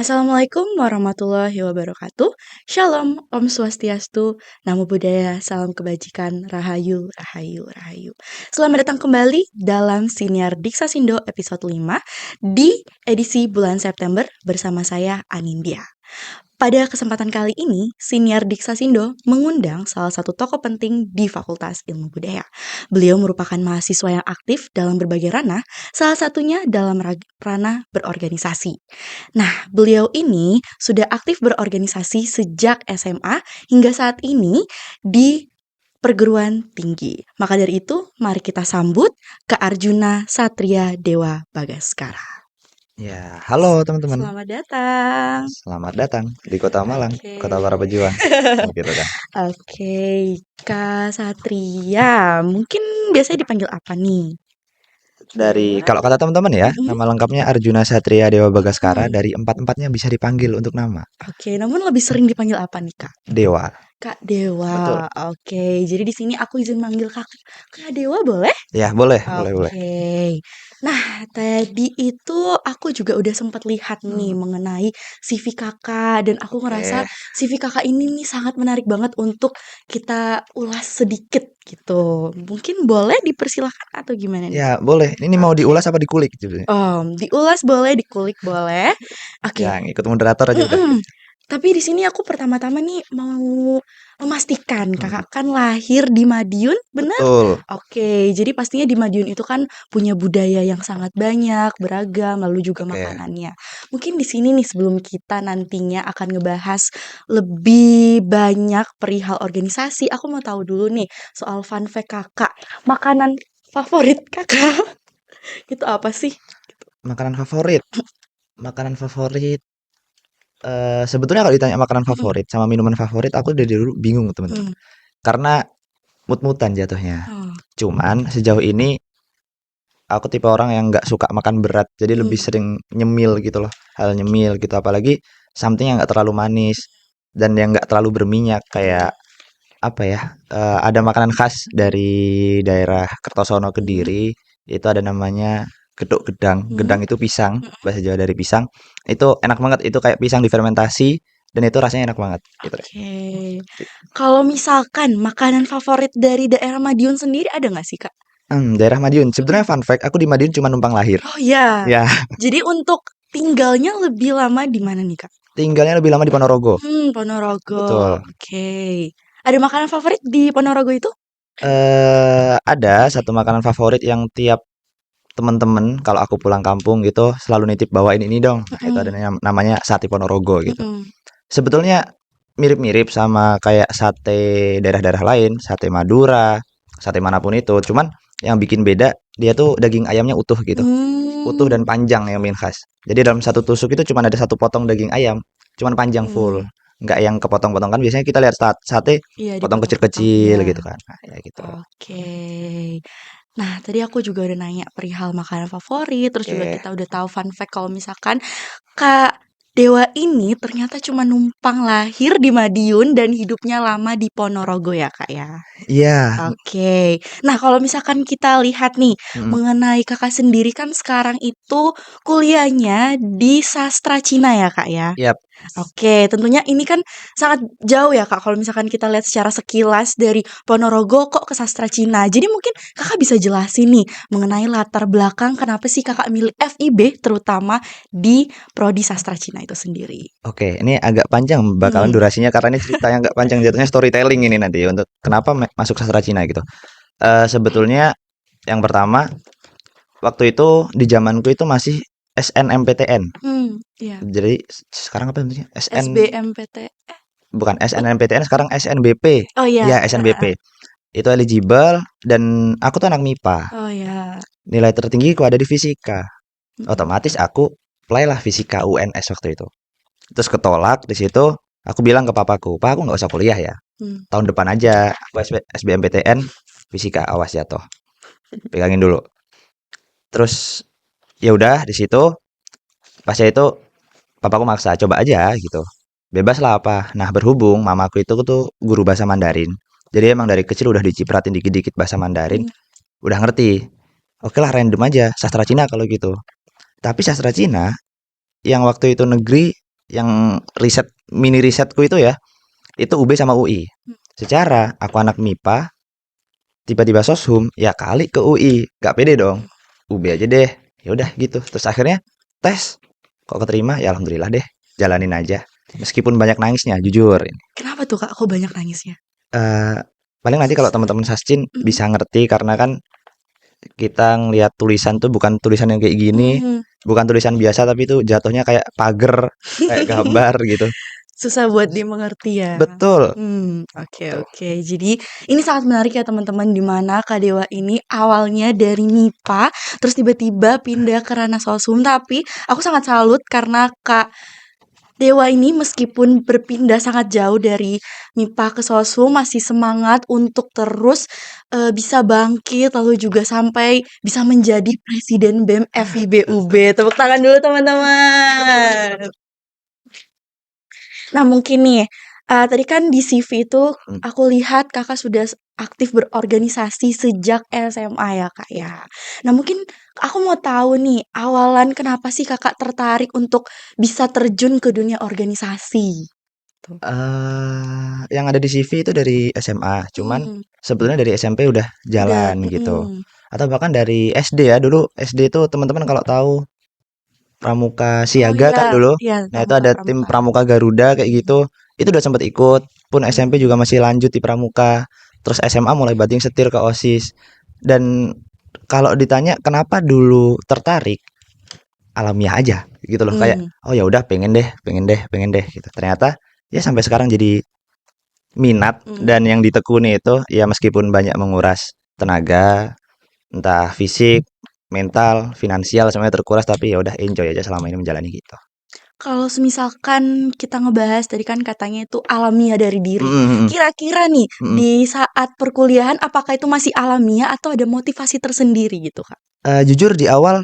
Assalamualaikum warahmatullahi wabarakatuh. Shalom, Om Swastiastu, Namo Buddhaya, salam kebajikan, Rahayu, Rahayu, Rahayu. Selamat datang kembali dalam Siniar Diksa Sindo episode 5 di edisi bulan September bersama saya Anindya. Pada kesempatan kali ini, Siniar Diksa Sindo mengundang salah satu tokoh penting di Fakultas Ilmu Budaya. Beliau merupakan mahasiswa yang aktif dalam berbagai ranah, salah satunya dalam ranah berorganisasi. Nah, beliau ini sudah aktif berorganisasi sejak SMA hingga saat ini di perguruan tinggi. Maka dari itu, mari kita sambut Kak Arjuna Satria Dewa Bagaskara. Ya, halo teman-teman. Selamat datang. Selamat datang di Kota Malang, Kota para pejuang. Gitu kan. Oke, Kak Satria, mungkin biasanya dipanggil apa nih? Kalau kata teman-teman ya, nama lengkapnya Arjuna Satria Dewa Bagaskara. Mm-mm. Dari empat-empatnya bisa dipanggil untuk nama. Oke, namun lebih sering dipanggil apa nih, Kak? Dewa. Kak Dewa. Betul. Oke, jadi di sini aku izin manggil Kak Dewa boleh? Ya, boleh. Oke. Nah, tadi itu aku juga udah sempat lihat nih mengenai CV kakak dan aku ngerasa CV kakak ini nih sangat menarik banget untuk kita ulas sedikit gitu. Mungkin boleh dipersilahkan atau gimana nih? Ya, boleh. Ini mau diulas apa dikulik gitu? Diulas boleh, dikulik boleh. Oke. Yang ikut moderator aja udah. Tapi di sini aku pertama-tama nih mau memastikan kakak kan lahir di Madiun, benar? Betul. Oke, jadi pastinya di Madiun itu kan punya budaya yang sangat banyak, beragam, lalu juga Oke. makanannya. Mungkin di sini nih sebelum kita nantinya akan ngebahas lebih banyak perihal organisasi, aku mau tahu dulu nih soal fun fact kakak. Makanan favorit kakak itu apa sih? Makanan favorit. Makanan favorit. Sebetulnya kalau ditanya makanan favorit sama minuman favorit, aku dari dulu bingung teman-teman. Karena mut-mutan jatuhnya. Cuman sejauh ini aku tipe orang yang nggak suka makan berat, jadi lebih sering nyemil gitu loh, hal nyemil gitu, apalagi something yang nggak terlalu manis dan yang nggak terlalu berminyak kayak apa ya? Ada makanan khas dari daerah Kertosono Kediri, itu ada namanya gedok gedang. Gedang itu pisang, bahasa Jawa dari pisang. Itu enak banget, itu kayak pisang difermentasi dan itu rasanya enak banget gitu deh. Oke. Kalau misalkan makanan favorit dari daerah Madiun sendiri ada nggak sih, Kak? Daerah Madiun. Sebetulnya fun fact, aku di Madiun cuma numpang lahir. Oh iya. Ya, Jadi untuk tinggalnya lebih lama di mana nih, Kak? tinggalnya lebih lama di Ponorogo. Ponorogo. Betul. Oke. Ada makanan favorit di Ponorogo itu? Ada satu makanan favorit yang tiap temen-temen kalau aku pulang kampung gitu selalu nitip bawain ini dong. Nah, itu ada namanya sate Ponorogo gitu. Sebetulnya mirip-mirip sama kayak sate daerah-daerah lain, sate Madura, sate manapun itu. Cuman yang bikin beda dia tuh daging ayamnya utuh gitu. Utuh dan panjang yang main khas. Jadi dalam satu tusuk itu cuma ada satu potong daging ayam, cuman panjang full. Nggak yang kepotong-potong kan biasanya kita lihat sate Iya, potong dipotong-potong. kecil-kecil Iya. gitu kan. Nah, ya gitu. Oke. Nah, tadi aku juga udah nanya perihal makanan favorit, terus juga kita udah tahu fun fact kalau misalkan Kak Dewa ini ternyata cuma numpang lahir di Madiun dan hidupnya lama di Ponorogo ya, Kak ya? Iya. Oke. Nah, kalau misalkan kita lihat nih mengenai Kakak sendiri kan sekarang itu kuliahnya di sastra Cina ya, Kak ya? Yap. Oke, tentunya ini kan sangat jauh ya, Kak, kalau misalkan kita lihat secara sekilas dari Ponorogo kok ke sastra Cina. Jadi mungkin Kakak bisa jelasin nih mengenai latar belakang kenapa sih Kakak milih FIB terutama di prodi sastra Cina itu sendiri. Oke, ini agak panjang bakalan durasinya karena ini cerita yang agak panjang jatuhnya storytelling ini nanti untuk kenapa masuk sastra Cina gitu. Sebetulnya yang pertama waktu itu di zamanku itu masih SNMPTN. Iya. Jadi sekarang apa namanya? SBMPT. Bukan SNMPTN, sekarang SNBP. Oh iya. Ya, SNBP. Itu eligible dan aku tuh anak MIPA. Oh ya. Nilai tertinggiku ada di fisika. Otomatis aku apply lah fisika UNS waktu itu. Terus ketolak di situ, aku bilang ke papaku, "Pak, aku nggak usah kuliah ya. Tahun depan aja aku SBMPTN fisika, awas jatuh. Pegangin dulu." Terus ya udah di situ pas itu papaku maksa, "Coba aja gitu. Bebas lah apa." Nah, berhubung mamaku itu tuh guru bahasa Mandarin. Jadi emang dari kecil udah dicipratin dikit-dikit bahasa Mandarin, udah ngerti. Oke lah random aja, sastra Cina kalau gitu. Tapi sastra Cina yang waktu itu negeri yang mini risetku itu ya, itu UB sama UI. Secara aku anak MIPA, tiba-tiba soshum, ya kali ke UI, gak pede dong. UB aja deh, ya udah gitu. Terus akhirnya tes, kok keterima, ya alhamdulillah deh, jalanin aja. Meskipun banyak nangisnya, jujur. Kenapa tuh Kak, kok banyak nangisnya? Eh, paling nanti kalau teman-teman Sascin bisa ngerti karena kan kita ngelihat tulisan tuh bukan tulisan yang kayak gini, bukan tulisan biasa tapi itu jatuhnya kayak pagar, kayak gambar gitu. Susah buat dimengerti ya. Betul. Oke. Jadi ini sangat menarik ya teman-teman, di mana Kak Dewa ini awalnya dari MIPA, terus tiba-tiba pindah ke ranah sosum. Tapi aku sangat salut karena Kak Dewa ini meskipun berpindah sangat jauh dari MIPA ke sosum, masih semangat untuk terus bisa bangkit, lalu juga sampai bisa menjadi Presiden BEM FIBUB. Tepuk tangan dulu teman-teman. Nah mungkin nih, tadi kan di CV itu aku lihat Kakak sudah aktif berorganisasi sejak SMA ya Kak ya. Nah mungkin aku mau tahu nih, awalan kenapa sih Kakak tertarik untuk bisa terjun ke dunia organisasi? Tuh. Yang ada di CV itu dari SMA, cuman Mhm, sebetulnya dari SMP udah udah jalan gitu. Atau bahkan dari SD ya, dulu SD itu teman-teman kalau tahu Pramuka Oh Siaga iya, kan dulu. iya Nah, itu pramuka ada tim pramuka. Pramuka Garuda kayak gitu. Itu udah sempat ikut. Pun SMP juga masih lanjut di Pramuka. Terus SMA mulai banting setir ke OSIS. Dan kalau ditanya kenapa dulu tertarik, alamiah aja gitu loh. Kayak Mhm, oh ya udah pengen deh gitu. Ternyata ya sampai sekarang jadi minat dan mhm. yang ditekuni itu ya meskipun banyak menguras tenaga, entah fisik, mental, finansial semuanya terkuras tapi ya udah enjoy aja selama ini menjalani gitu. Kalau semisalkan kita ngebahas tadi kan katanya itu alamiah dari diri. Mhm mhm Kira-kira nih mhm. di saat perkuliahan apakah itu masih alamiah atau ada motivasi tersendiri gitu, Kak? Jujur di awal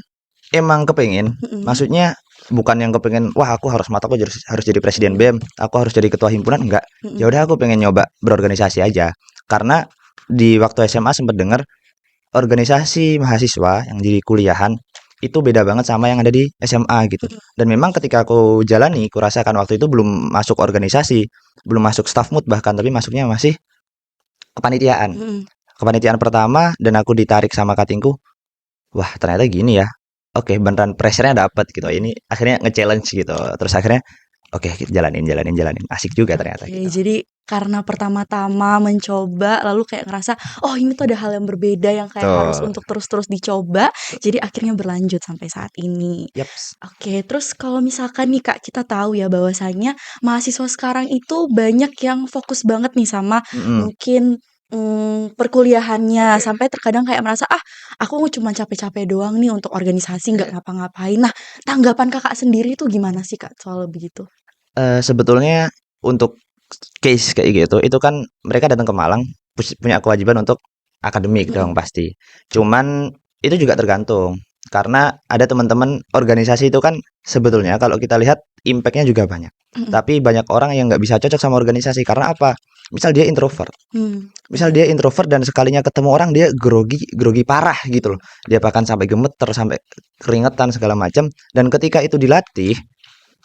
emang kepengen, Mhm, maksudnya bukan yang kepengen, "Wah aku harus mata aku harus jadi presiden mhm, BEM, aku harus jadi ketua himpunan," enggak. Ya mhm, udah aku pengen nyoba berorganisasi aja. Karena di waktu SMA sempet denger organisasi mahasiswa yang di kuliahan itu beda banget sama yang ada di SMA gitu. mhm, Dan memang ketika aku jalani, kurasakan waktu itu belum masuk organisasi, belum masuk staff mood bahkan, tapi masuknya masih kepanitiaan. mhm. Kepanitiaan pertama dan aku ditarik sama katingku, wah ternyata gini ya. Oke, beneran pressure-nya dapet gitu. Ini akhirnya nge-challenge gitu. Terus akhirnya oke, jalanin. Asik juga ternyata Oke, gitu. jadi karena pertama-tama mencoba lalu kayak ngerasa, "Oh, ini tuh ada hal yang berbeda yang kayak harus Betul. untuk terus-terus dicoba." Jadi akhirnya berlanjut sampai saat ini. Yaps. Oke, terus kalau misalkan nih Kak, kita tahu ya bahwasanya mahasiswa sekarang itu banyak yang fokus banget nih sama Mm-mm. mungkin, perkuliahannya, sampai terkadang kayak merasa, "Ah, aku cuma capek-capek doang nih untuk organisasi, nggak ngapa-ngapain." Nah, tanggapan Kakak sendiri tuh gimana sih Kak soal begitu? Sebetulnya untuk case kayak gitu, itu kan mereka datang ke Malang punya kewajiban untuk akademik Mhm, dong pasti. Cuman itu juga tergantung karena ada teman-teman organisasi itu kan sebetulnya kalau kita lihat impactnya juga banyak. mhm, Tapi banyak orang yang nggak bisa cocok sama organisasi karena apa? Misal dia introvert. Misal bener, dia introvert dan sekalinya ketemu orang dia grogi grogi parah gitu loh. Dia bahkan sampai gemeter, sampai keringetan segala macam dan ketika itu dilatih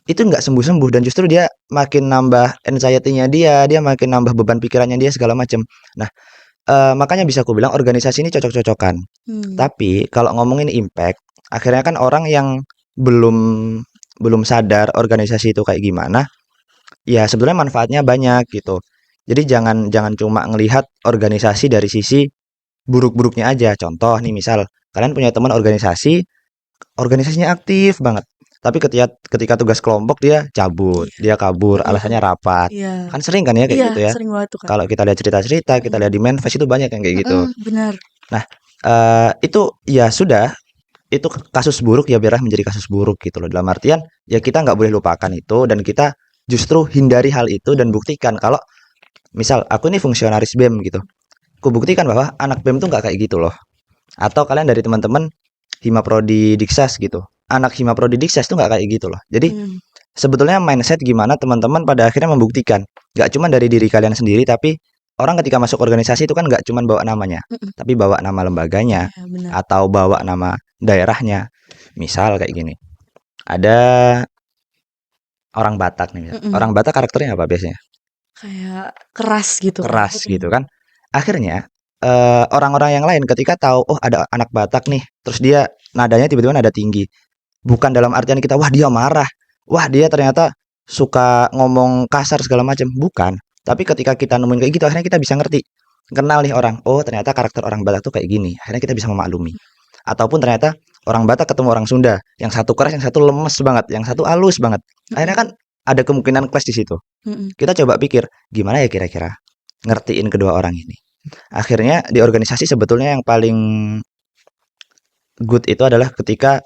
itu nggak sembuh-sembuh dan justru dia makin nambah anxiety-nya dia makin nambah beban pikirannya dia segala macam. Nah, makanya bisa aku bilang organisasi ini cocok-cocokan. mmm, Tapi kalau ngomongin impact, akhirnya kan orang yang belum belum sadar organisasi itu kayak gimana, ya sebetulnya manfaatnya banyak gitu. Jadi jangan jangan cuma ngelihat organisasi dari sisi buruk-buruknya aja. Contoh nih misal kalian punya teman organisasi, organisasinya aktif banget. Tapi ketika ketika tugas kelompok dia cabut, iya, dia kabur, mhm, alasannya rapat. iya, Kan sering kan ya kayak iya gitu ya. sering banget tuh Kak, Kalau kita lihat cerita-cerita, kita mhm, lihat di Manifest itu banyak yang kayak gitu. bener, Nah, itu ya sudah, itu kasus buruk ya biarlah menjadi kasus buruk gitu loh. Dalam artian ya kita nggak boleh lupakan itu dan kita justru hindari hal itu dan mhm, buktikan kalau misal aku ini fungsionaris BEM gitu. Aku buktikan bahwa anak BEM tuh nggak kayak gitu loh. Atau kalian dari teman-teman Hima Prodi Diksas gitu. Anak Hima Prodi Diksas tuh nggak kayak gitu loh. Jadi mmm, sebetulnya mindset gimana teman-teman pada akhirnya membuktikan. Nggak cuma dari diri kalian sendiri, tapi orang ketika masuk organisasi itu kan nggak cuma bawa namanya, mhm, tapi bawa nama lembaganya iya bener, atau bawa nama daerahnya. Misal kayak gini, ada orang Batak nih, Mhm. orang Batak karakternya apa biasanya? Kayak keras gitu kan. Keras gitu kan. Akhirnya orang-orang yang lain ketika tahu, oh ada anak Batak nih, terus dia nadanya tiba-tiba nada tinggi. Bukan dalam artian kita, wah dia marah, wah dia ternyata suka ngomong kasar segala macam, bukan. Tapi ketika kita nemuin kayak gitu, akhirnya kita bisa ngerti, kenal nih orang, oh ternyata karakter orang Batak tuh kayak gini. Akhirnya kita bisa memaklumi. Ataupun ternyata orang Batak ketemu orang Sunda, yang satu keras, yang satu lemes banget, yang satu halus banget. Akhirnya kan ada kemungkinan clash di situ. Mhm. Kita coba pikir, gimana ya kira-kira ngertiin kedua orang ini. Akhirnya di organisasi sebetulnya yang paling good itu adalah ketika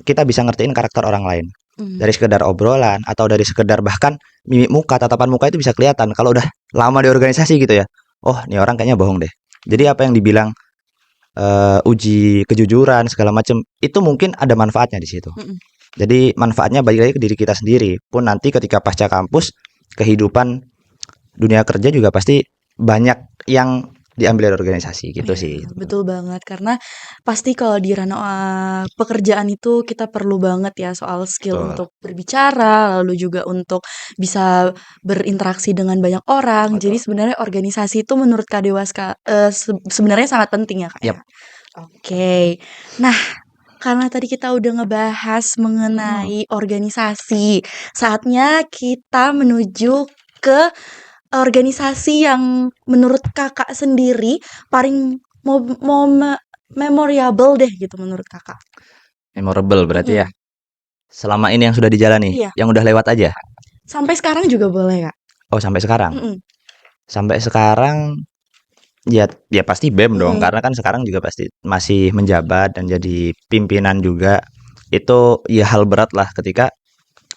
kita bisa ngertiin karakter orang lain. Mhm. Dari sekedar obrolan atau dari sekedar bahkan mimik muka, tatapan muka itu bisa kelihatan kalau udah lama di organisasi gitu ya. Oh, ini orang kayaknya bohong deh. Jadi apa yang dibilang uji kejujuran segala macam itu mungkin ada manfaatnya di situ. Mhm. Jadi manfaatnya balik lagi ke diri kita sendiri. Pun nanti ketika pasca kampus, kehidupan dunia kerja juga pasti banyak yang diambil dari organisasi gitu Iya, sih. betul banget karena pasti kalau di ranah, pekerjaan itu kita perlu banget ya soal skill Betul. untuk berbicara, lalu juga untuk bisa berinteraksi dengan banyak orang. Jadi Betul. sebenarnya organisasi itu menurut Kak Dewa sebenarnya sangat penting ya, Kak, ya? Yap. Oke. Nah, karena tadi kita udah ngebahas mengenai organisasi, saatnya kita menuju ke organisasi yang menurut Kakak sendiri paling memorable deh gitu menurut Kakak. Memorable berarti ya. Mhm, Selama ini yang sudah dijalani, iya. yang udah lewat aja. Sampai sekarang juga boleh, Kak. Oh, sampai sekarang. Mhm, Sampai sekarang ya ya pasti BEM dong, mhm, karena kan sekarang juga pasti masih menjabat dan jadi pimpinan juga. Itu ya hal berat lah ketika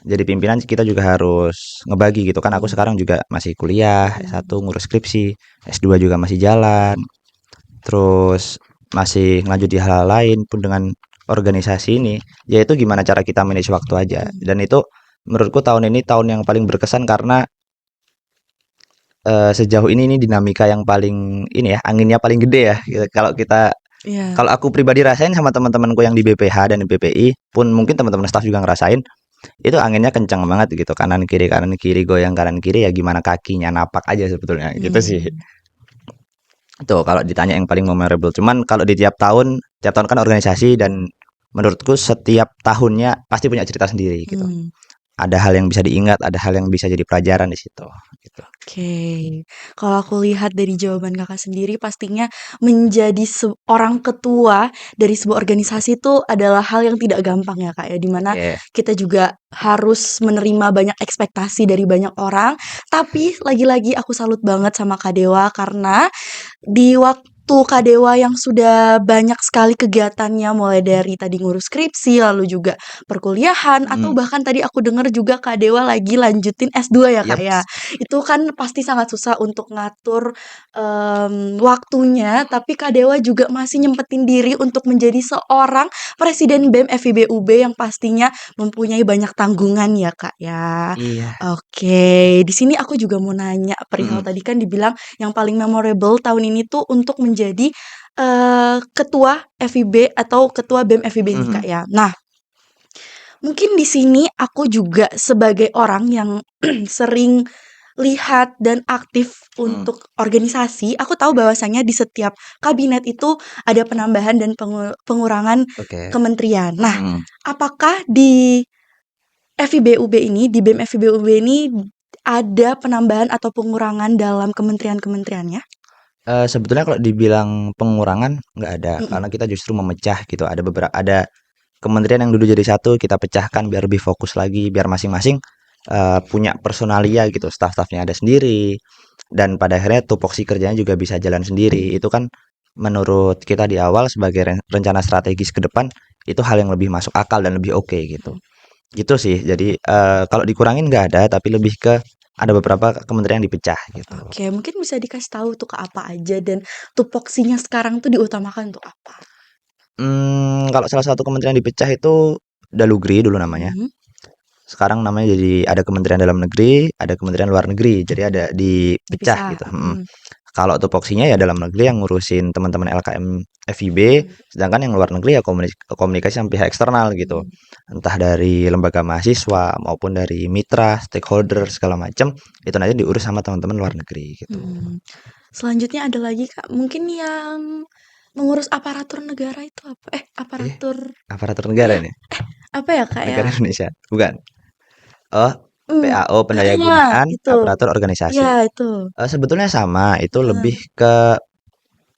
jadi pimpinan kita juga harus ngebagi gitu kan. Aku mhm, sekarang juga masih kuliah, mhm, S1 ngurus skripsi, S2 juga masih jalan. Terus masih lanjut di hal lain pun dengan organisasi ini, yaitu gimana cara kita manage waktu aja. mhm. Dan itu menurutku tahun ini tahun yang paling berkesan karena sejauh ini dinamika yang paling ini ya, anginnya paling gede ya. Gitu. Iya, Kalau aku pribadi rasain sama teman-temanku yang di BPH dan di BPI, pun mungkin teman-teman staff juga ngerasain, itu anginnya kencang banget gitu. Kanan kiri goyang kanan kiri ya gimana kakinya napak aja sebetulnya gitu sih. mmm, Tuh kalau ditanya yang paling memorable. Cuman kalau di tiap tahun kan organisasi dan menurutku setiap tahunnya pasti punya cerita sendiri gitu. mmm. Ada hal yang bisa diingat, ada hal yang bisa jadi pelajaran di situ gitu. Oke, kalau aku lihat dari jawaban Kakak sendiri pastinya menjadi seorang ketua dari sebuah organisasi itu adalah hal yang tidak gampang ya Kak ya, di mana Oke. kita juga harus menerima banyak ekspektasi dari banyak orang, tapi lagi-lagi aku salut banget sama Kak Dewa karena di waktu Kak Dewa yang sudah banyak sekali kegiatannya, mulai dari tadi ngurus skripsi, lalu juga perkuliahan, atau Mhm. bahkan tadi aku dengar juga Kak Dewa lagi lanjutin S2 ya, Kak, ya. Yaps. Itu kan pasti sangat susah untuk ngatur, waktunya, tapi Kak Dewa juga masih nyempetin diri untuk menjadi seorang presiden BEM FIB UB yang pastinya mempunyai banyak tanggungan ya, Kak, ya. Iya. Oke, di sini aku juga mau nanya perihal Mhm. tadi kan dibilang yang paling memorable tahun ini tuh untuk menjadi, ketua FIB atau ketua BEM FIB nih, Kak, Mhm. ya. Nah, mungkin di sini aku juga sebagai orang yang sering lihat dan aktif Mhm. untuk organisasi, aku tahu bahwasanya di setiap kabinet itu ada penambahan dan pengurangan Oke. kementerian. Nah, Mhm. apakah di FIB UB ini, di BEM FIB UB ini ada penambahan atau pengurangan dalam kementerian-kementeriannya? Sebetulnya kalau dibilang pengurangan nggak ada, Mhm, karena kita justru memecah gitu. Ada kementerian yang dulu jadi satu, kita pecahkan biar lebih fokus lagi, biar masing-masing punya personalia gitu, staff-staffnya ada sendiri, dan pada akhirnya tupoksi kerjanya juga bisa jalan sendiri. Itu kan menurut kita di awal sebagai rencana strategis ke depan, itu hal yang lebih masuk akal dan lebih oke gitu. mhm. Gitu sih. Jadi kalau dikurangin nggak ada, tapi lebih ke ada beberapa kementerian yang dipecah gitu. Oke, mungkin bisa dikasih tahu tuh ke apa aja dan tupoksinya sekarang tuh diutamakan untuk apa? Kalau salah satu kementerian dipecah itu Dalugri dulu namanya. Mhm, Sekarang namanya jadi ada Kementerian Dalam Negeri, ada Kementerian Luar Negeri. Jadi ada dipecah dipisah, gitu. mhm, Kalau tupoksinya ya dalam negeri yang ngurusin teman-teman LKM FIB, sedangkan yang luar negeri ya komunikasi sama pihak eksternal gitu. Entah dari lembaga mahasiswa maupun dari mitra, stakeholder segala macam, itu nanti diurus sama teman-teman luar negeri gitu. Selanjutnya ada lagi Kak, mungkin yang mengurus aparatur negara itu apa? Aparatur negara ini, Apa ya Kak ya? negara Indonesia, bukan? Oh, Hmm, PAO nah, Pendayagunaan itu. Aparatur Ya, Organisasi. itu. Sebetulnya sama, itu Heeh. lebih ke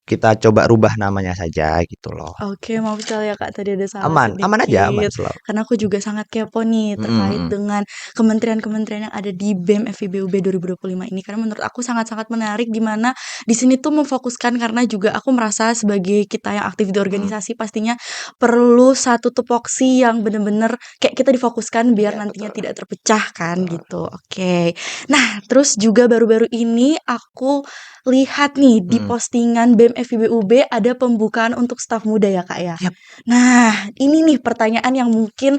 kita coba rubah namanya saja gitu loh. Oke, maaf sekali ya Kak, tadi ada salah Aman, aman aja, aman sedikit. selalu. Karena aku juga sangat kepo nih terkait Mm-mm. dengan kementerian-kementerian yang ada di BEM FIBUB 2025 ini. Karena menurut aku sangat-sangat menarik di mana di sini tuh memfokuskan karena juga aku merasa sebagai kita yang aktif di Mm. organisasi pastinya perlu satu tupoksi yang bener-bener kayak kita difokuskan biar Iya, nantinya betul. tidak terpecah kan Betul. gitu. Oke. Nah, terus juga baru-baru ini aku lihat nih di Mm. postingan BEM FIBUB ada pembukaan untuk staf muda ya Kak ya. Yap. Nah, ini nih pertanyaan yang mungkin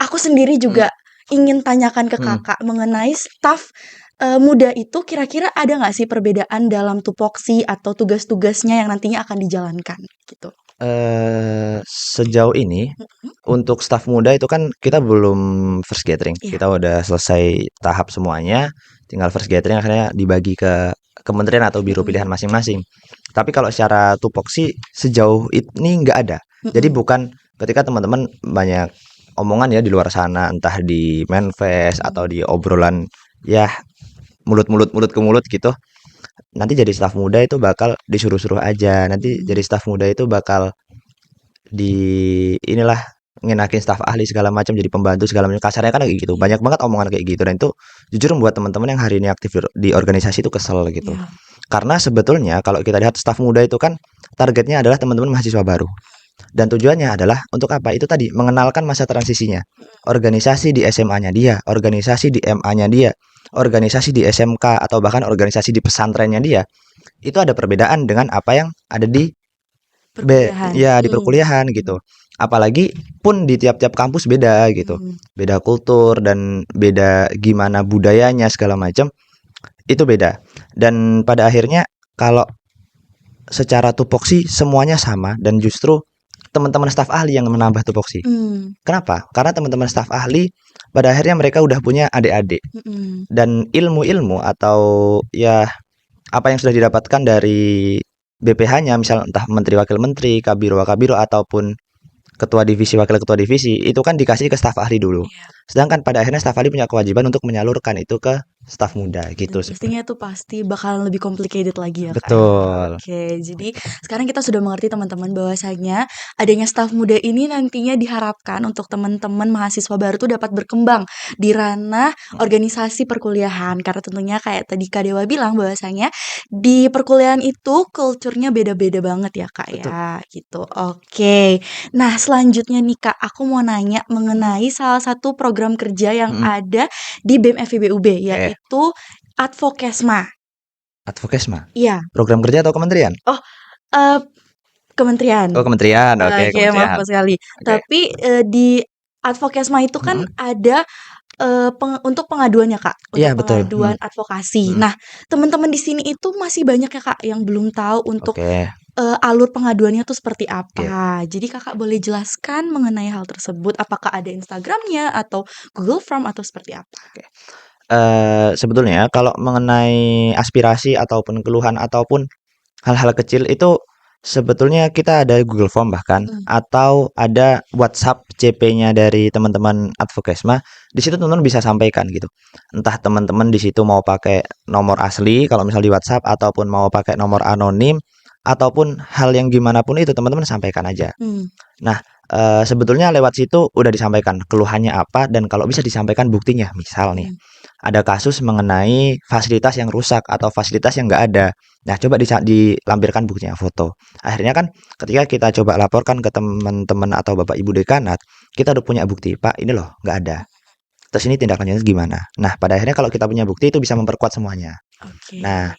aku sendiri Mm. juga ingin tanyakan ke Mm. Kakak mengenai staf muda itu kira-kira ada nggak sih perbedaan dalam tupoksi atau tugas-tugasnya yang nantinya akan dijalankan gitu? Sejauh ini untuk staf muda itu kan kita belum first gathering. Iya. Kita udah selesai tahap semuanya, tinggal first gathering akhirnya dibagi ke kementerian atau biro pilihan masing-masing. Tapi kalau secara tupoksi sejauh ini nggak ada. Jadi bukan ketika teman-teman banyak omongan ya di luar sana, entah di manifest atau di obrolan ya mulut ke mulut gitu. Nanti jadi staf muda itu bakal disuruh-suruh aja. Nanti jadi staf muda itu bakal di inilah ngenakin staf ahli segala macam jadi pembantu segala macam kasarnya kan kayak gitu banyak banget omongan kayak gitu dan itu jujur membuat teman-teman yang hari ini aktif di organisasi itu kesel gitu Iya. karena sebetulnya kalau kita lihat staf muda itu kan targetnya adalah teman-teman mahasiswa baru dan tujuannya adalah untuk apa itu tadi mengenalkan masa transisinya organisasi di SMA-nya dia organisasi di MA-nya dia organisasi di SMK atau bahkan organisasi di pesantrennya dia itu ada perbedaan dengan apa yang ada di Perkuliahan. ya di perkuliahan gitu. Apalagi pun di tiap-tiap kampus beda gitu. Beda kultur dan beda gimana budayanya segala macam itu beda. Dan pada akhirnya kalau secara tupoksi semuanya sama dan justru teman-teman staf ahli yang menambah tupoksi. Kenapa? Karena teman-teman staf ahli pada akhirnya mereka udah punya adik-adik dan ilmu-ilmu atau ya apa yang sudah didapatkan dari BPH-nya misal entah menteri wakil menteri, kabiro wakabiro ataupun ketua divisi wakil ketua divisi itu kan dikasih ke staf ahli dulu. Sedangkan pada akhirnya staf ahli punya kewajiban untuk menyalurkan itu ke staf muda gitu. Dan pastinya itu pasti bakalan lebih complicated lagi ya Kak. Betul. Oke, jadi sekarang kita sudah mengerti teman-teman bahwasanya adanya staf muda ini nantinya diharapkan untuk teman-teman mahasiswa baru tuh dapat berkembang di ranah organisasi perkuliahan karena tentunya kayak tadi Kak Dewa bilang bahwasanya di perkuliahan itu kulturnya beda-beda banget ya Kak ya, gitu. Oke. Nah, selanjutnya nih Kak, aku mau nanya mengenai salah satu program kerja yang ada di BEM FIBUB yaitu Advokesma. Advokesma. Iya. Program kerja atau kementerian? Oh, kementerian. Oh, kementerian. Oke, Oke, maaf kementerian. sekali. Oke. Tapi di Advokesma itu kan ada untuk pengaduannya Kak, untuk Iya, betul. pengaduan advokasi. Nah, teman-teman di sini itu masih banyak ya Kak yang belum tahu untuk Oke. alur pengaduannya tuh seperti Oke. apa. Jadi Kakak boleh jelaskan mengenai hal tersebut. Apakah ada Instagramnya atau Google Form atau seperti apa? Sebetulnya kalau mengenai aspirasi ataupun keluhan ataupun hal-hal kecil itu sebetulnya kita ada Google Form bahkan atau ada WhatsApp CP-nya dari teman-teman Advokesma. Di situ teman-teman bisa sampaikan gitu. Entah teman-teman di situ mau pakai nomor asli kalau misal di WhatsApp ataupun mau pakai nomor anonim ataupun hal yang gimana pun itu teman-teman sampaikan aja. Nah, sebetulnya lewat situ udah disampaikan keluhannya apa dan kalau bisa disampaikan buktinya. Misal nih, ada kasus mengenai fasilitas yang rusak atau fasilitas yang nggak ada. Nah, coba dilampirkan buktinya foto. Akhirnya kan ketika kita coba laporkan ke teman-teman atau Bapak Ibu dekanat, kita udah punya bukti, Pak, ini loh nggak ada. Terus ini tindak lanjutnya gimana? Nah, pada akhirnya kalau kita punya bukti itu bisa memperkuat semuanya. Nah,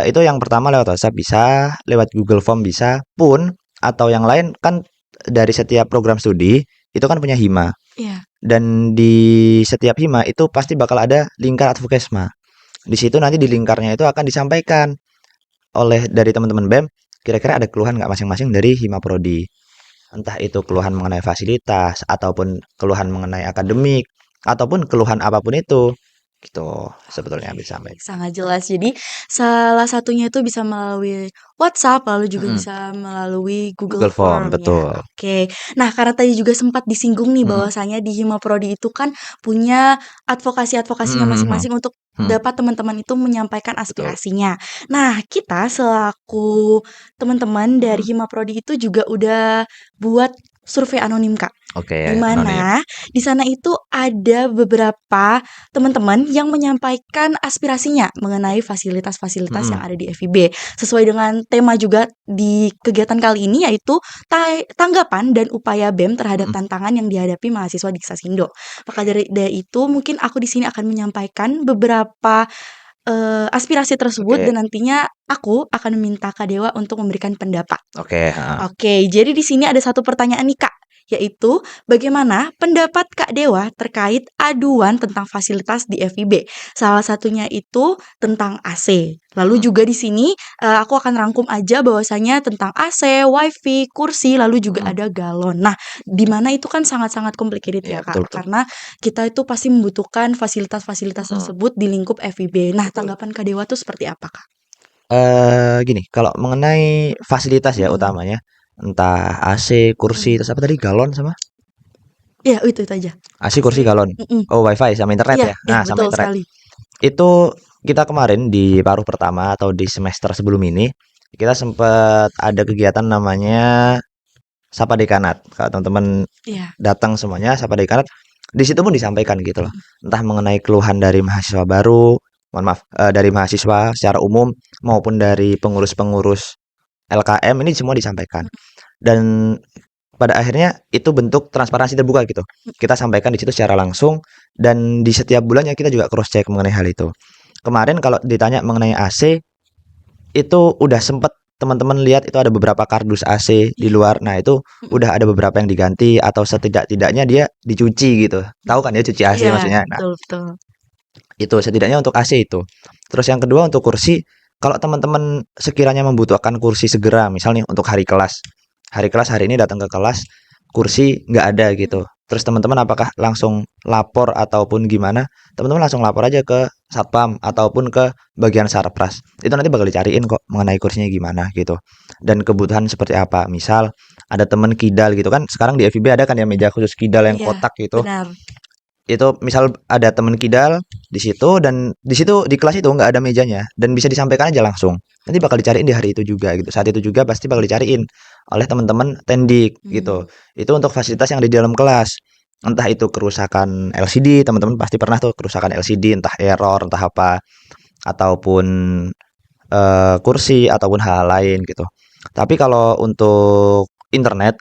itu yang pertama lewat WhatsApp bisa, lewat Google Form bisa, pun atau yang lain kan dari setiap program studi itu kan punya hima. Iya. Dan di setiap hima itu pasti bakal ada lingkar Advokesma. Di situ nanti di lingkarnya itu akan disampaikan oleh dari teman-teman BEM, kira-kira ada keluhan nggak masing-masing dari Himaprodi? Entah itu keluhan mengenai fasilitas, ataupun keluhan mengenai akademik, ataupun keluhan apapun itu, gitu sebetulnya Oke, bisa sampai. sangat jelas. Jadi salah satunya itu bisa melalui WhatsApp, lalu juga Mm-mm. bisa melalui Google Google Form, Form ya. betul. Oke. Nah, karena tadi juga sempat disinggung nih Mm-mm. bahwasanya di Himaprodi itu kan punya advokasi-advokasinya Mm-mm. masing-masing untuk Mm. dapat teman-teman itu menyampaikan Betul. aspirasinya. Nah, kita selaku teman-teman dari Mm. Himaprodi itu juga udah buat survei anonim, Kak. Oke, Di anonim. mana di sana itu ada beberapa teman-teman yang menyampaikan aspirasinya mengenai fasilitas-fasilitas yang Mm-mm. ada di FIB. Sesuai dengan tema juga di kegiatan kali ini yaitu tanggapan dan upaya BEM terhadap Mm-mm. tantangan yang dihadapi mahasiswa di Diksasindo. Maka dari itu mungkin aku di sini akan menyampaikan beberapa aspirasi tersebut Oke, dan nantinya aku akan meminta Kak Dewa untuk memberikan pendapat. oke. Oke, jadi di sini ada satu pertanyaan nih Kak, yaitu bagaimana pendapat Kak Dewa terkait aduan tentang fasilitas di FIB? Salah satunya itu tentang AC. Lalu Mm. juga di sini aku akan rangkum aja bahwasanya tentang AC, WiFi, kursi, lalu juga Mm-mm. ada galon. Nah, di mana itu kan sangat-sangat complicated Iya, ya Kak, betul betul. karena kita itu pasti membutuhkan fasilitas-fasilitas Mm-mm. tersebut di lingkup FIB. Nah, Betul. tanggapan Kak Dewa tuh seperti apa Kak? Gini, kalau mengenai fasilitas ya Mm-mm, utamanya, entah AC, kursi, mm-mm. terus apa tadi galon sama? Iya, itu aja. AC, AC, kursi, galon. mhm, Oh, WiFi sama internet iya ya. iya Nah, sama betul internet. sekali. Itu kita kemarin di paruh pertama atau di semester sebelum ini, kita sempat ada kegiatan namanya Sapa Dekanat. Kalau teman-teman Iya, datang semuanya Sapa Dekanat, di situ pun disampaikan gitu loh. mhm Entah mengenai keluhan dari mahasiswa baru, mohon maaf, dari mahasiswa secara umum maupun dari pengurus-pengurus LKM ini semua disampaikan. mhm Dan pada akhirnya itu bentuk transparansi terbuka gitu. Kita sampaikan di situ secara langsung dan di setiap bulannya kita juga cross check mengenai hal itu. Kemarin kalau ditanya mengenai AC itu udah sempet teman-teman lihat itu ada beberapa kardus AC di iya, luar. Nah, itu mhm udah ada beberapa yang diganti atau setidak-tidaknya dia dicuci gitu. Tahu kan ya cuci AC iya, maksudnya. Nah, betul betul. itu setidaknya untuk AC itu. Terus yang kedua untuk kursi, kalau teman-teman sekiranya membutuhkan kursi segera, misalnya untuk hari kelas. Hari kelas hari ini datang ke kelas, kursi nggak ada gitu. Terus teman-teman apakah langsung lapor ataupun gimana? Teman-teman langsung lapor aja ke satpam ataupun ke bagian sarpras. Itu nanti bakal dicariin kok mengenai kursinya gimana gitu. Dan kebutuhan seperti apa. Misal ada temen kidal gitu kan. Sekarang di FIB ada kan ya meja khusus kidal yang Iya, kotak gitu. benar. Itu misal ada temen kidal di situ dan di situ di kelas itu nggak ada mejanya dan bisa disampaikan aja langsung. Nanti bakal dicariin di hari itu juga gitu. Saat itu juga pasti bakal dicariin oleh teman-teman tendik Mmm, gitu. Itu untuk fasilitas yang ada di dalam kelas. Entah itu kerusakan LCD, teman-teman pasti pernah tuh kerusakan LCD, entah error, entah apa, ataupun kursi ataupun hal lain gitu. Tapi kalau untuk internet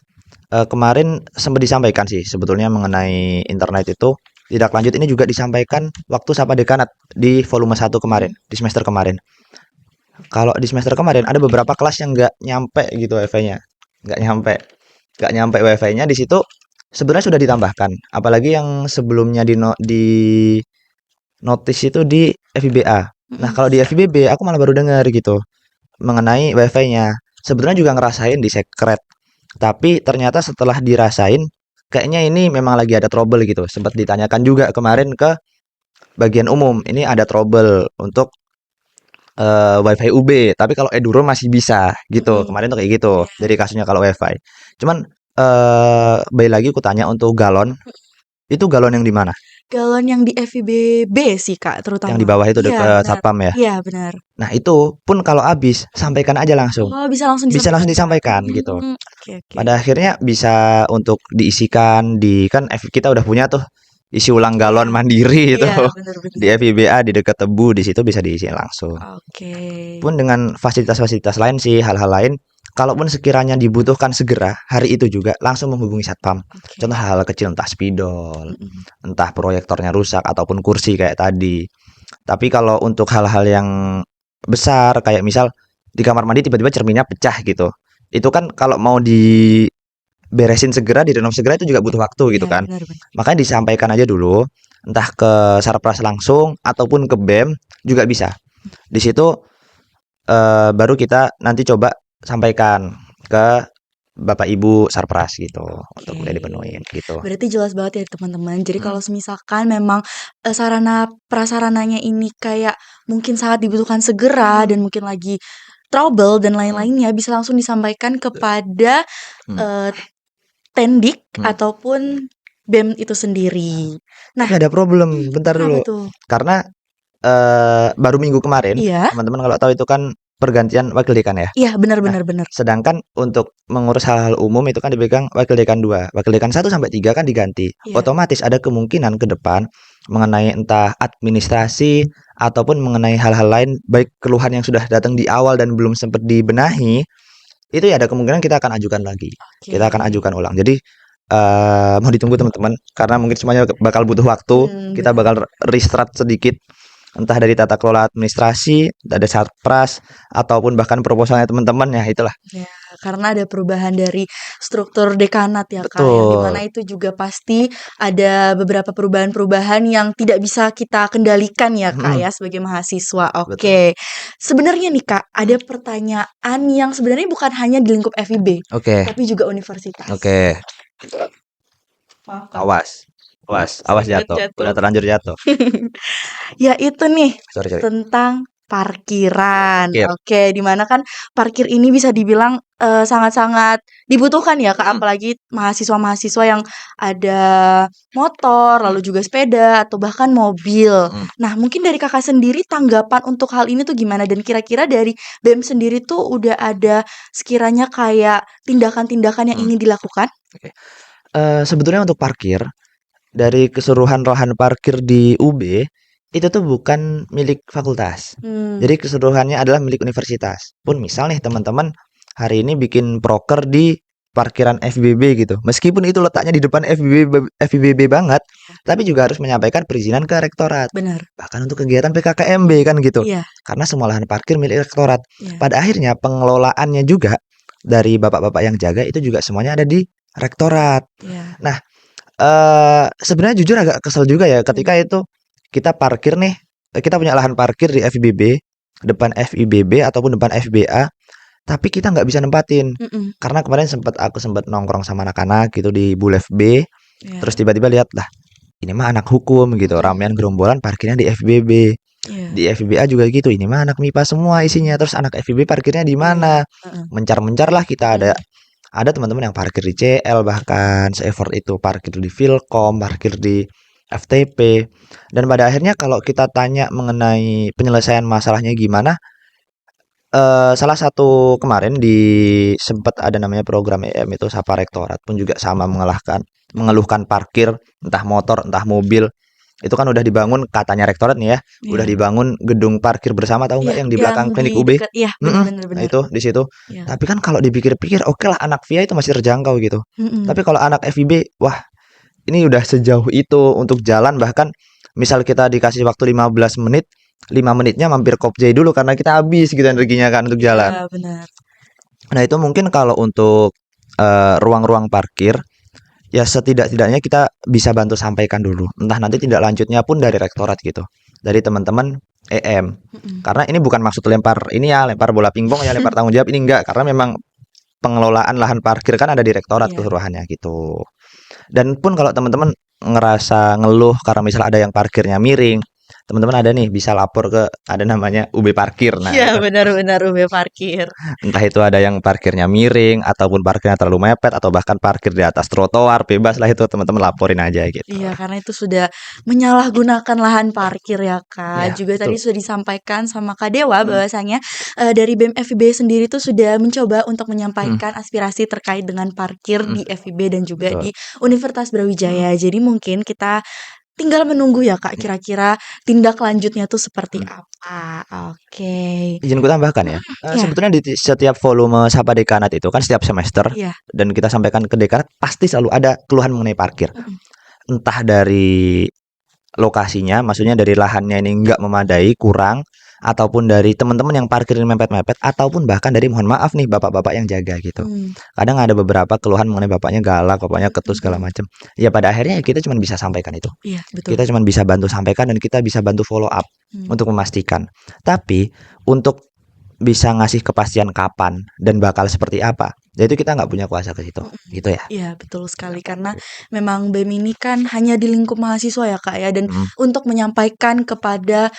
kemarin sempat disampaikan sih sebetulnya mengenai internet itu tidak lanjut ini juga disampaikan waktu Sapa Dekanat di volume 1 kemarin, mhm, di semester kemarin. Kalau di semester kemarin ada beberapa kelas yang nggak nyampe gitu WiFi-nya. Nggak nyampe. Nggak nyampe WiFi-nya di situ sebenarnya sudah ditambahkan. Apalagi yang sebelumnya di notice itu di FIBA. Nah, mhm. kalau di FIBB aku malah baru dengar gitu mengenai WiFi-nya. Sebenarnya juga ngerasain di secret. Tapi ternyata setelah dirasain, kayaknya ini memang lagi ada trouble gitu. Sempat ditanyakan juga kemarin ke bagian umum, ini ada trouble untuk WiFi UB. Tapi kalau Eduro masih bisa gitu. Mhm, Kemarin tuh kayak gitu. iya. Jadi kasusnya kalau WiFi. Cuman balik lagi aku tanya untuk galon, itu galon yang di mana? Galon yang di FIBB sih, Kak, Yang di terutama. bawah itu Iya, dekat benar. satpam ya. Iya, benar. Nah, itu pun kalau habis sampaikan aja langsung. Oh, bisa langsung Bisa disampaikan, langsung Kak? disampaikan gitu. Oke oke. Pada akhirnya bisa untuk diisikan di kan kita udah punya tuh isi ulang Iya galon mandiri itu iya, benar di benar. FIBA di dekat tebu di situ bisa diisi langsung. Oke. Pun dengan fasilitas-fasilitas lain sih hal-hal lain kalaupun sekiranya dibutuhkan segera hari itu juga langsung menghubungi satpam. Oke. Contoh hal-hal kecil entah spidol, Mhm. entah proyektornya rusak ataupun kursi kayak tadi. Tapi kalau untuk hal-hal yang besar kayak misal di kamar mandi tiba-tiba cerminnya pecah gitu. Itu kan kalau mau diberesin segera, direnov segera itu juga butuh waktu gitu Iya, kan. benar benar. Makanya disampaikan aja dulu entah ke Sarpras langsung ataupun ke BEM juga bisa. Di situ baru kita nanti coba sampaikan ke Bapak Ibu Sarpras gitu untuk udah dipenuhin gitu. Berarti jelas banget ya teman-teman. Jadi Hmm. kalau misalkan memang sarana prasarananya ini kayak mungkin sangat dibutuhkan segera dan mungkin lagi trouble dan lain-lainnya, bisa langsung disampaikan kepada Tendik ataupun BEM itu sendiri. Nah, Tapi ada problem, bentar apa dulu. tuh? Karena baru minggu kemarin, Iya. teman-teman kalau tahu itu kan pergantian wakil dekan ya. Iya, benar. Sedangkan untuk mengurus hal-hal umum itu kan dipegang wakil dekan 2. Wakil dekan 1 sampai 3 kan diganti. Iya. Otomatis ada kemungkinan ke depan mengenai entah administrasi ataupun mengenai hal-hal lain, baik keluhan yang sudah datang di awal dan belum sempat dibenahi, itu ya ada kemungkinan kita akan ajukan lagi. Kita akan ajukan ulang. Jadi mau ditunggu teman-teman karena mungkin semuanya bakal butuh waktu. Kita bakal restart sedikit, entah dari tata kelola administrasi, ada Sarpras ataupun bahkan proposalnya teman-teman ya, itulah. Ya, karena ada perubahan dari struktur dekanat ya Kak, Betul. yang dimana itu juga pasti ada beberapa perubahan-perubahan yang tidak bisa kita kendalikan ya Kak ya sebagai mahasiswa. Oke. Sebenarnya nih Kak, ada pertanyaan yang sebenarnya bukan hanya di lingkup FIB, tapi juga universitas. Oke. Maaf, Kak. Awas jatuh. Udah terlanjur jatuh. Ya itu nih, Sorry. tentang parkiran. Parkir. Oke, dimana kan parkir ini bisa dibilang sangat-sangat dibutuhkan ya Kak, apalagi mahasiswa-mahasiswa yang ada motor, lalu juga sepeda atau bahkan mobil. Nah, mungkin dari Kakak sendiri tanggapan untuk hal ini tuh gimana? Dan kira-kira dari BEM sendiri tuh udah ada sekiranya kayak tindakan-tindakan yang ingin dilakukan? Sebetulnya untuk parkir, dari keseluruhan lahan parkir di UB itu tuh bukan milik fakultas. Jadi keseluruhannya adalah milik universitas. Pun misal nih teman-teman hari ini bikin proker di parkiran FIBB gitu. Meskipun itu letaknya di depan FIBB banget, tapi juga harus menyampaikan perizinan ke rektorat. Benar. Bahkan untuk kegiatan PKKMB kan gitu. Iya. Karena semua lahan parkir milik rektorat. Iya. Pada akhirnya pengelolaannya juga dari bapak-bapak yang jaga itu juga semuanya ada di rektorat. Iya. Nah, sebenarnya jujur agak kesel juga ya ketika itu kita parkir nih, kita punya lahan parkir di FIBB, depan FIBB ataupun depan FBA, tapi kita nggak bisa nempatin. Karena kemarin aku sempat nongkrong sama anak-anak gitu di Bulef B, terus tiba-tiba lihat lah, ini mah anak hukum gitu, ramean gerombolan parkirnya di FIBB. Di FIBA juga gitu, ini mah anak MIPA semua isinya, terus anak FIB parkirnya di mana? Mencar-mencar lah kita ada teman-teman yang parkir di CL, bahkan se-effort itu parkir di Filkom, parkir di FTP. Dan pada akhirnya kalau kita tanya mengenai penyelesaian masalahnya gimana, salah satu kemarin sempat ada namanya program EM itu Sapa Rektorat pun juga sama mengeluhkan parkir, entah motor, entah mobil. Itu kan udah dibangun katanya rektorat nih ya, udah dibangun gedung parkir bersama, tahu nggak yang di belakang klinik UB? Iya, benar. Nah itu di situ. Tapi kan kalau dipikir-pikir, oke lah anak VIA itu masih terjangkau gitu. Tapi kalau anak FIB, wah ini udah sejauh itu untuk jalan, bahkan misal kita dikasih waktu 15 menit, 5 menitnya mampir Kopjai dulu karena kita habis gitu energinya kan untuk jalan. Iya, benar. Nah itu mungkin kalau untuk ruang-ruang parkir, ya setidak-tidaknya kita bisa bantu sampaikan dulu. Entah nanti tindak lanjutnya pun dari rektorat gitu, dari teman-teman EM. Karena ini bukan maksud lempar bola pingpong ya, lempar tanggung jawab, ini enggak, karena memang pengelolaan lahan parkir kan ada di rektorat keseluruhannya gitu. Dan pun kalau teman-teman ngerasa ngeluh karena misal ada yang parkirnya miring, teman-teman ada nih bisa lapor ke ada namanya UB Parkir. Nah, iya benar UB Parkir. Entah itu ada yang parkirnya miring ataupun parkirnya terlalu mepet atau bahkan parkir di atas trotoar, bebas lah itu teman-teman laporin aja gitu. Iya, karena itu sudah menyalahgunakan lahan parkir ya Kak. Ya, juga tadi sudah disampaikan sama Kak Dewa bahwasanya dari BEM FIB sendiri tuh sudah mencoba untuk menyampaikan aspirasi terkait dengan parkir di FIB dan juga di Universitas Brawijaya. Jadi mungkin kita tinggal menunggu ya Kak, kira-kira tindak lanjutnya tuh seperti apa. Oke. Izin ku tambahkan ya. Sebetulnya di setiap volume Sapa Dekanat itu kan setiap semester, dan kita sampaikan ke dekanat pasti selalu ada keluhan mengenai parkir. Entah dari lokasinya, maksudnya dari lahannya ini nggak memadai, kurang, ataupun dari teman-teman yang parkir mepet-mepet, ataupun bahkan dari mohon maaf nih bapak-bapak yang jaga gitu. Kadang ada beberapa keluhan mengenai bapaknya galak, bapaknya ketus segala macam. Ya pada akhirnya kita cuma bisa sampaikan itu. Iya, betul. Kita cuma bisa bantu sampaikan dan kita bisa bantu follow up untuk memastikan. Tapi untuk bisa ngasih kepastian kapan dan bakal seperti apa. Jadi kita nggak punya kuasa ke situ, gitu ya. Iya, betul sekali karena memang BEM ini kan hanya di lingkup mahasiswa ya Kak ya dan Mm, untuk menyampaikan kepada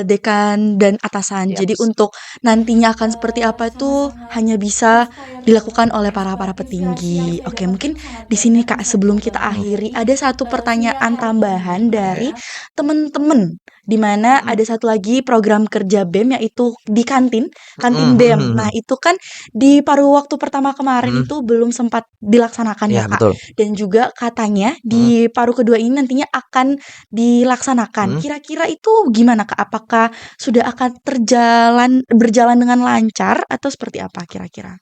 dekan dan atasan. Jadi yaps. untuk nantinya akan seperti apa itu hanya bisa dilakukan oleh para petinggi. Oke, mungkin di sini Kak sebelum kita Mm, akhiri ada satu pertanyaan tambahan dari teman-teman di mana ada satu lagi program kerja BEM yaitu di kantin BEM. Nah, itu kan di paruh waktu pertama kemarin mm. itu belum sempat dilaksanakan ya Iya Kak, betul. dan juga katanya Mm, di paruh kedua ini nantinya akan dilaksanakan. mm. Kira-kira itu gimana Kak? Apakah sudah akan berjalan dengan lancar atau seperti apa kira-kira?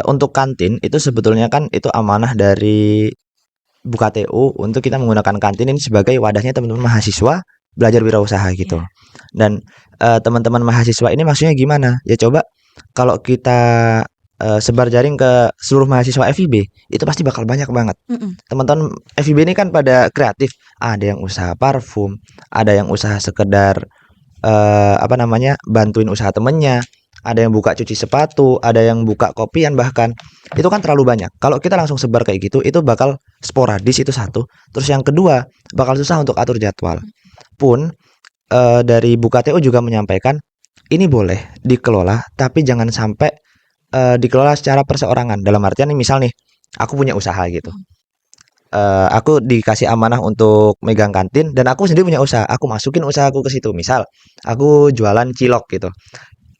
Untuk kantin itu sebetulnya kan itu amanah dari BUKTU untuk kita menggunakan kantin ini sebagai wadahnya teman-teman mahasiswa belajar wirausaha gitu. Iya. Dan teman-teman mahasiswa ini maksudnya gimana? Ya coba kalau kita sebar jaring ke seluruh mahasiswa FIB, itu pasti bakal banyak banget. Mhm. Teman-teman FIB ini kan pada kreatif. Ada yang usaha parfum, ada yang usaha sekedar apa namanya, bantuin usaha temennya, ada yang buka cuci sepatu, ada yang buka kopian bahkan. Itu kan terlalu banyak. Kalau kita langsung sebar kayak gitu, itu bakal sporadis itu satu. Terus yang kedua, bakal susah untuk atur jadwal. Pun dari BUKTU juga menyampaikan ini boleh dikelola, tapi jangan sampai dikelola secara perseorangan. Dalam artian nih misal nih, aku punya usaha gitu. Mhm. Aku dikasih amanah untuk megang kantin dan aku sendiri punya usaha. Aku masukin usahaku ke situ. Misal, aku jualan cilok gitu.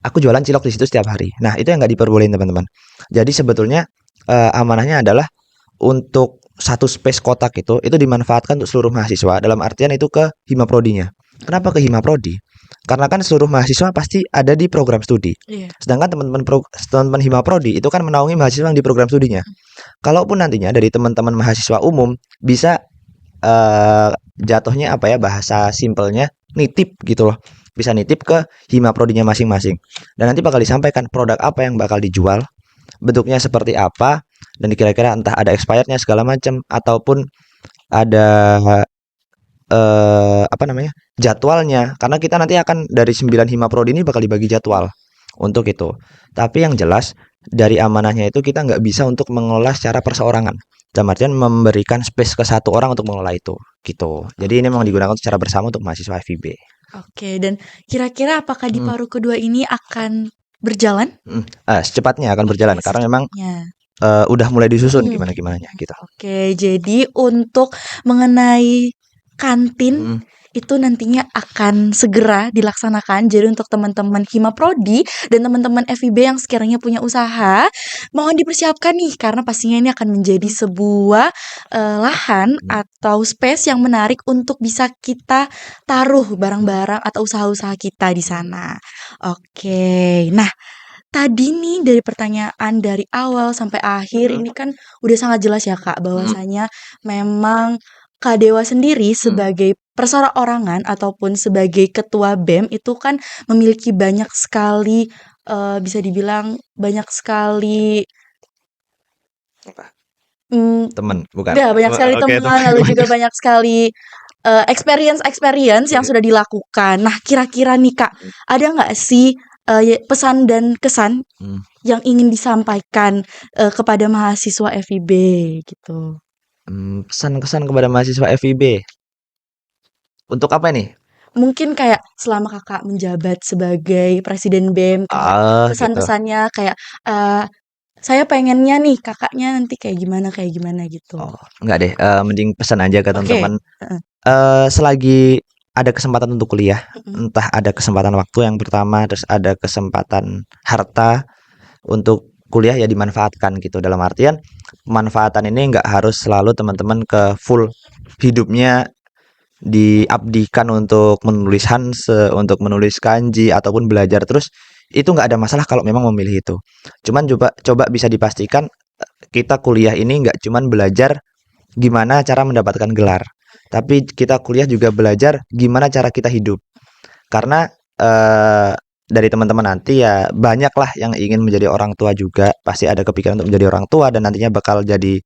Aku jualan cilok di situ setiap hari. Nah, itu yang nggak diperbolehin teman-teman. Jadi sebetulnya amanahnya adalah untuk satu space kotak itu dimanfaatkan untuk seluruh mahasiswa. Dalam artian itu ke Himaprodinya. Kenapa ke Himaprodi? Karena kan seluruh mahasiswa pasti ada di program studi. Iya. Sedangkan teman-teman Himaprodi itu kan menaungi mahasiswa yang di program studinya. Kalaupun nantinya dari teman-teman mahasiswa umum bisa jatuhnya apa ya bahasa simpelnya nitip gitu loh. Bisa nitip ke Himaprodinya masing-masing. Dan nanti bakal disampaikan produk apa yang bakal dijual, bentuknya seperti apa, dan kira-kira entah ada expirednya segala macam ataupun ada apa namanya jadwalnya karena kita nanti akan dari 9 Himaprodi ini bakal dibagi jadwal untuk itu. Tapi yang jelas dari amanahnya itu kita nggak bisa untuk mengelola secara perseorangan. Dalam artian memberikan space ke satu orang untuk mengelola itu gitu. Jadi ini memang digunakan secara bersama untuk mahasiswa FIB. Oke, dan kira-kira apakah di Hmm, paruh kedua ini akan berjalan? secepatnya akan berjalan Oke, karena memang secepatnya. udah mulai disusun Mhm. gimana gimananya gitu. Oke, jadi untuk mengenai kantin Hmm, itu nantinya akan segera dilaksanakan. Jadi untuk teman-teman Himaprodi dan teman-teman FIB yang sekiranya punya usaha, mohon dipersiapkan nih karena pastinya ini akan menjadi sebuah lahan hmm, atau space yang menarik untuk bisa kita taruh barang-barang atau usaha-usaha kita di sana. Oke. Nah, tadi nih dari pertanyaan dari awal sampai akhir ini kan udah sangat jelas ya Kak hmm, bahwasanya memang Kak Dewa sendiri hmm. sebagai perseorangan ataupun sebagai ketua BEM itu kan memiliki banyak sekali bisa dibilang banyak sekali Apa? mmm, Temen bukan. ya banyak sekali Oke teman teman lalu juga banyak. banyak sekali experience-experience yang sudah dilakukan. Nah kira-kira nih Kak, ada nggak sih pesan dan kesan Hmm, yang ingin disampaikan, kepada mahasiswa FIB gitu. pesan-kesan kepada mahasiswa FIB untuk apa nih? Mungkin kayak selama Kakak menjabat sebagai presiden BEM kayak Ah, gitu. pesan-pesannya kayak, eee, "Saya pengennya nih Kakaknya nanti kayak gimana," gitu. Oh, enggak deh, mending pesan aja ke Oke, teman-teman, heeh, selagi ada kesempatan untuk kuliah, mhm, entah ada kesempatan waktu yang pertama, terus ada kesempatan harta untuk kuliah ya dimanfaatkan gitu. Dalam artian, pemanfaatan ini nggak harus selalu teman-teman ke full hidupnya diabdikan untuk menulis Hanse, untuk menulis kanji ataupun belajar terus, itu nggak ada masalah kalau memang memilih itu. Cuman coba coba bisa dipastikan kita kuliah ini nggak cuman belajar gimana cara mendapatkan gelar, tapi kita kuliah juga belajar gimana cara kita hidup. Karena dari teman-teman nanti ya banyaklah yang ingin menjadi orang tua juga, pasti ada kepikiran untuk menjadi orang tua dan nantinya bakal jadi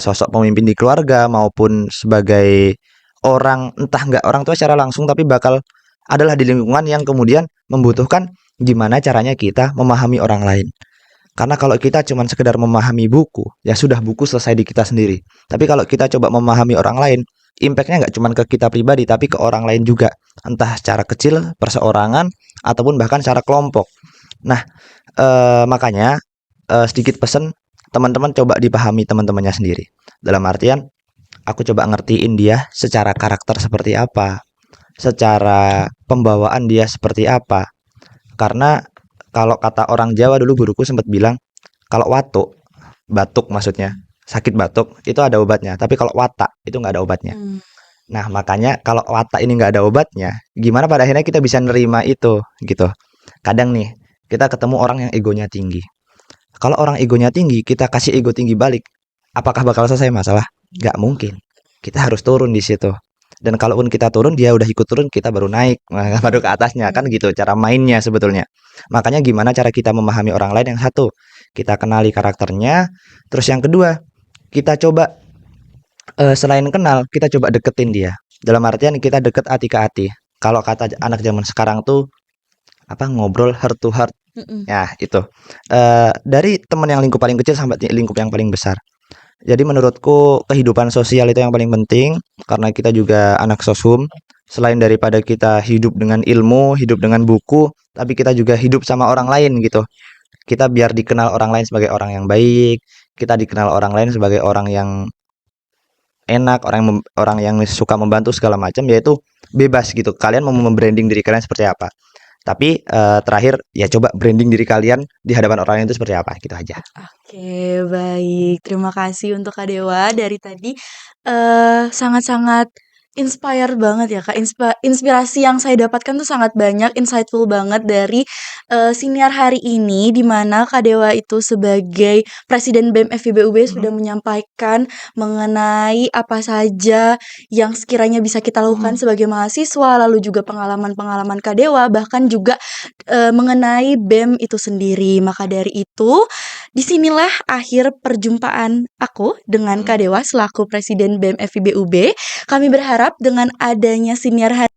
sosok pemimpin di keluarga maupun sebagai orang entah nggak orang tua secara langsung tapi bakal adalah di lingkungan yang kemudian membutuhkan gimana caranya kita memahami orang lain. Karena kalau kita cuma sekedar memahami buku, ya sudah buku selesai di kita sendiri. Tapi kalau kita coba memahami orang lain, impactnya nggak cuma ke kita pribadi, tapi ke orang lain juga. Entah secara kecil, perseorangan, ataupun bahkan secara kelompok. Nah, makanya sedikit pesan teman-teman coba dipahami teman-temannya sendiri. Dalam artian, aku coba ngertiin dia secara karakter seperti apa, secara pembawaan dia seperti apa. Karena kalau kata orang Jawa dulu guruku sempat bilang, kalau batuk maksudnya, sakit batuk itu ada obatnya. Tapi kalau watak itu nggak ada obatnya. Hmm. Nah makanya kalau watak ini nggak ada obatnya, gimana pada akhirnya kita bisa nerima itu gitu. Kadang nih kita ketemu orang yang egonya tinggi. Kalau orang egonya tinggi, kita kasih ego tinggi balik, apakah bakal selesai masalah? Nggak mungkin. Kita harus turun di situ. Dan kalaupun kita turun, dia udah ikut turun, kita baru naik, baru ke atasnya kan gitu cara mainnya sebetulnya. Makanya gimana cara kita memahami orang lain yang satu, kita kenali karakternya, terus yang kedua, kita coba selain kenal, kita coba deketin dia. Dalam artian kita deket hati ke hati. Kalau kata anak zaman sekarang tuh apa ngobrol heart to heart. Ya, itu. Dari teman yang lingkup paling kecil sampai lingkup yang paling besar. Jadi menurutku kehidupan sosial itu yang paling penting karena kita juga anak soshum. Selain daripada kita hidup dengan ilmu, hidup dengan buku, tapi kita juga hidup sama orang lain gitu. Kita biar dikenal orang lain sebagai orang yang baik, kita dikenal orang lain sebagai orang yang enak, orang yang suka membantu segala macam, yaitu bebas gitu. Kalian mau membranding diri kalian seperti apa? Tapi terakhir ya coba branding diri kalian di hadapan orang lain itu seperti apa gitu aja. Oke, baik. Terima kasih untuk Kak Dewa dari tadi sangat-sangat inspire banget ya Kak. Inspirasi yang saya dapatkan tuh sangat banyak, insightful banget dari siniar hari ini di mana Kak Dewa itu sebagai Presiden BEM FIBUB sudah menyampaikan mengenai apa saja yang sekiranya bisa kita lakukan sebagai mahasiswa, lalu juga pengalaman-pengalaman Kak Dewa, bahkan juga mengenai BEM itu sendiri. Maka dari itu, disinilah akhir perjumpaan aku dengan Kak Dewa selaku Presiden BEM FIBUB. Kami berharap dengan adanya siniar hari